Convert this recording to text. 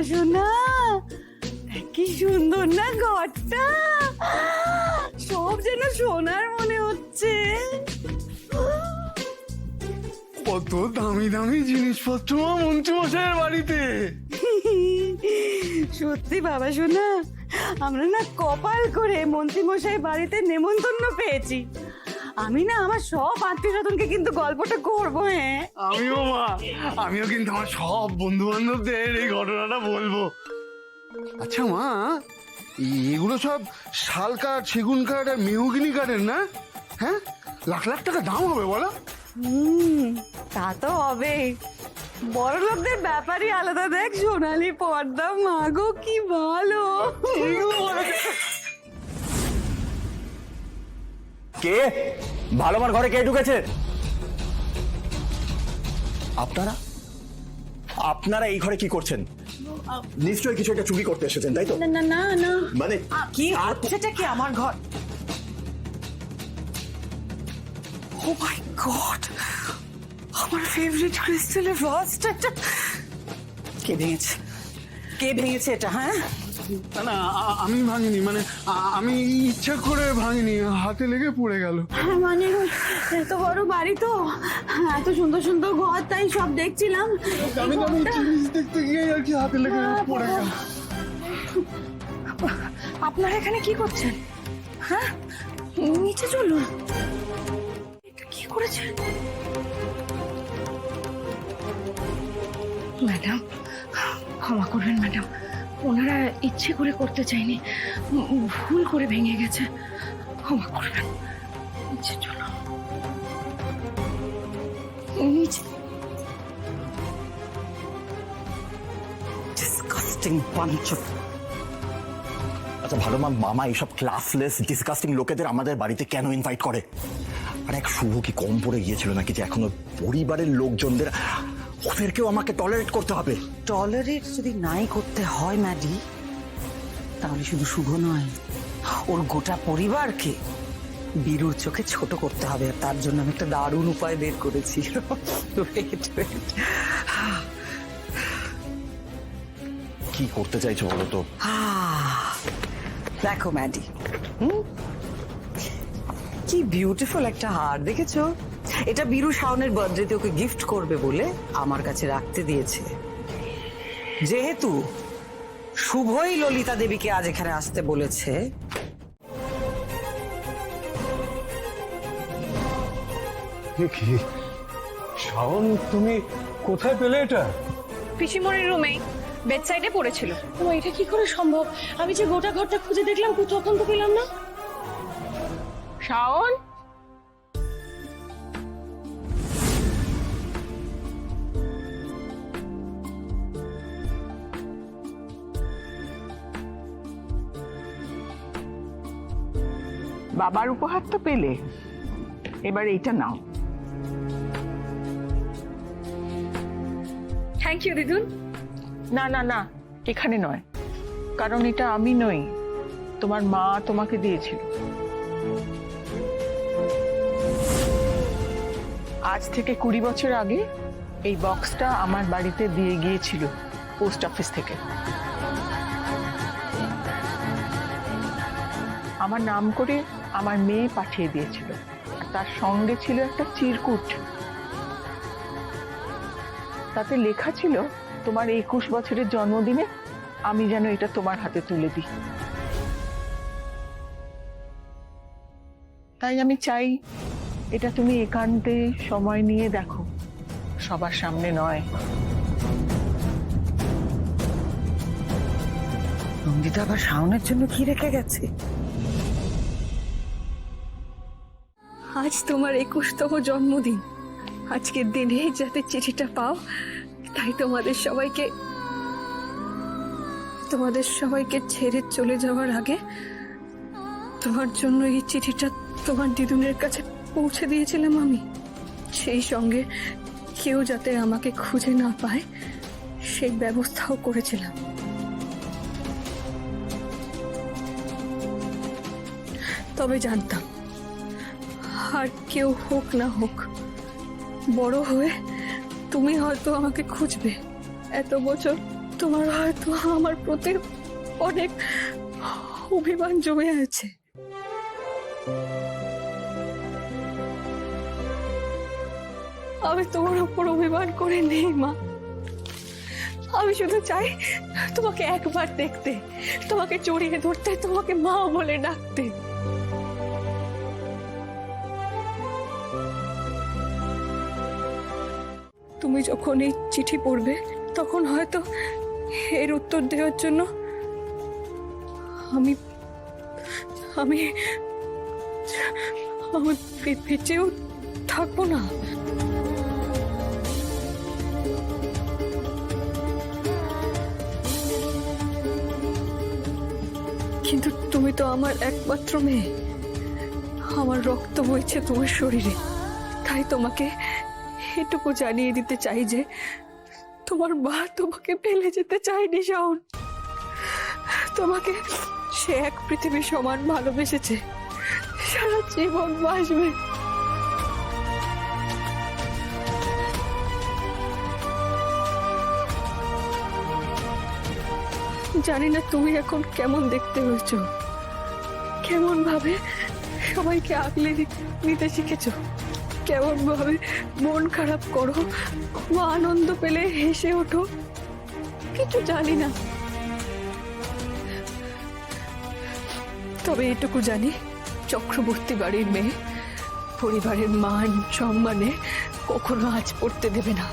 সোনা, কি সুন্দর না ঘরটা, সব যেন সোনার মনে হচ্ছে। কত দামি দামি জিনিসপত্র মন্ত্রীমশাইয়ের বাড়িতে। সত্যি বাবা সোনা, আমরা না কপাল করে মন্ত্রী মশাই বাড়িতে নেমন্তন্ন পেয়েছি। আমি না আমার সব আত্মীয় স্বজনকে কিন্তু গল্পটা করবো। হ্যাঁ আমিও মা, আমিও কিন্তু আমার সব বন্ধু বান্ধবদের এই ঘটনাটা বলবো। আচ্ছা মা, এগুলো সব শাল কাঠ, সেগুন কাঠ আর মেহগিনি কাঠের না? হ্যাঁ, লাখ লাখ টাকা দাম হবে বলো। তা তো হবে, বড় লোকদের ব্যাপারই আলাদা। দেখ সোনালি পর্দা, মাগো কি ভালো। কে ভালো আমার ঘরে কে ঢুকেছে? আপনারা আপনারা এই ঘরে কি করছেন? নিশ্চয়ই কিছু একটা চুরি করতে এসেছেন, তাই তো? না না না না, মানে কি হচ্ছেটা কি আমার ঘর? ও মাই গড, আমার ফেভারিট ক্রিস্টালের ভাসটা কে ভেঙেছে? কে ভেঙেছে এটা? হ্যাঁ না না, আমি ভাঙিনি, মানে আমি ইচ্ছা করে ভাঙিনি, হাতে লেগে পড়ে গেল। মানে এত বড় বাড়ি তো, এত সুন্দর সুন্দর ঘর, তাই সব দেখছিলাম। দামি দামি জিনিস দেখতে গিয়ে আর কি হাতে লেগে পড়ে গেল। আপনারা এখানে কি করছেন? হ্যাঁ, নিচে চলুন। এটা কি করেছেন ম্যাডাম? ক্ষমা করবেন ম্যাডাম, ওনারা ইচ্ছে করে করতে চাইনি, ভুল করে ভেঙে গেছে, ক্ষমা করবেন। নিচে চলুন, নিচে। Disgusting bunch of. আচ্ছা ভালো মামা এইসব ক্লাসলেস ডিসকাস্টিং লোকেদের আমাদের বাড়িতে কেন ইনভাইট করে? আর এক শুভ কি কম পড়ে গিয়েছিল নাকি যে এখনো পরিবারের লোকজনদের, ওদেরকেও আমাকে টলারেট করতে হবে? টলারেট যদি নাই করতে হয় ম্যাডি, তাহলে শুধু শুভ নয়, ওর গোটা পরিবারকে বীরুর চোখে ছোট করতে হবে। আর তার জন্য আমি একটা দারুণ উপায় বের করেছি। Wait, wait. কি করতে চাইছো বলো তো? দেখো ম্যাডি, কি বিউটিফুল একটা হার, দেখেছো? এটা বীরু শাওনের বার্থডেতে ওকে গিফট করবে বলে আমার কাছে রাখতে দিয়েছে। যেহেতু শুভই ললিতা দেবীকে আজ এখানে আসতে বলেছে, কি শাওন, তুমি কোথায় পেলে এটা? পিসিমণির রুমেই বেড সাইডে পড়েছিল। ও এটা কি করে সম্ভব? আমি যে গোটা ঘরটা খুঁজে দেখলাম, তখন তো পেলাম না। শাওন, বাবার উপহার তো পেলে, এবার এইটা নাও। থ্যাংক ইউ দিদুন। না না না, এখানে নয়, কারণ এটা আমি নই, তোমার মা তোমাকে দিয়েছিল। আজ থেকে 20 বছর আগে এই বক্সটা আমার বাড়িতে দিয়ে গিয়েছিল পোস্ট অফিস থেকে। আমার নাম করে আমার মেয়ে পাঠিয়ে দিয়েছিল, আর তার সঙ্গে ছিল একটা চিরকুট। তাতে লেখা ছিল তোমার 21 বছরের জন্মদিনে আমি যেন এটা তোমার হাতে তুলে দিই। তাই আমি চাই এটা তুমি একান্তে সময় নিয়ে দেখো, সবার সামনে নয়। নন্দিতা আবার শাওনের জন্য কি রেখে গেছে? আজ তোমার 21তম জন্মদিন। আজকের দিনে যাতে চিঠিটা পাও, তাই তোমাদের সবাইকে ছেড়ে চলে যাওয়ার আগে তোমার জন্য এই চিঠিটা তোমার দিদুনের কাছে পৌঁছে দিয়েছিলাম আমি। সেই সঙ্গে কেউ যাতে আমাকে খুঁজে না পায় সেই ব্যবস্থাও করেছিলাম। তবে জানতাম, আর কেউ হোক না হোক, বড় হয়ে তুমি হয়তো আমাকে খুঁজবে। এত বছর তোমার হয়তো আমার প্রতি অনেক অভিমান জমে আছে। আমি তোমার উপর অভিমান করে নেই মা। আমি শুধু চাই তোমাকে একবার দেখতে, তোমাকে জড়িয়ে ধরতে, তোমাকে মা বলে ডাকতে। তুমি যখন এই চিঠি পড়বে তখন হয়তো এর উত্তর দেওয়ার জন্য আমি আমি আমি বেঁচেও থাকবো না। কিন্তু তুমি তো আমার একমাত্র মেয়ে, আমার রক্ত বইছে তোমার শরীরে, তাই তোমাকে এটুকু জানিয়ে দিতে চাই যে তোমার মা তোমাকে ফেলে যেতে চায়নি শাওন। তোমাকে সে এক পৃথিবীর সমান ভালোবেসেছে, সারা জীবন বাসবে। জানি না তুমি এখন কেমন দেখতে হয়েছো, কেমন ভাবে সবাইকে আগলে নিতে শিখেছো, কেমন ভাবে মন খারাপ করো বা আনন্দ পেলে হেসে ওঠো, কিছু জানি না। তবে এটুকু জানি, চক্রবর্তী বাড়ির মেয়ে পরিবারের মান সম্মানে কখনো আঁচ পড়তে দেবে না।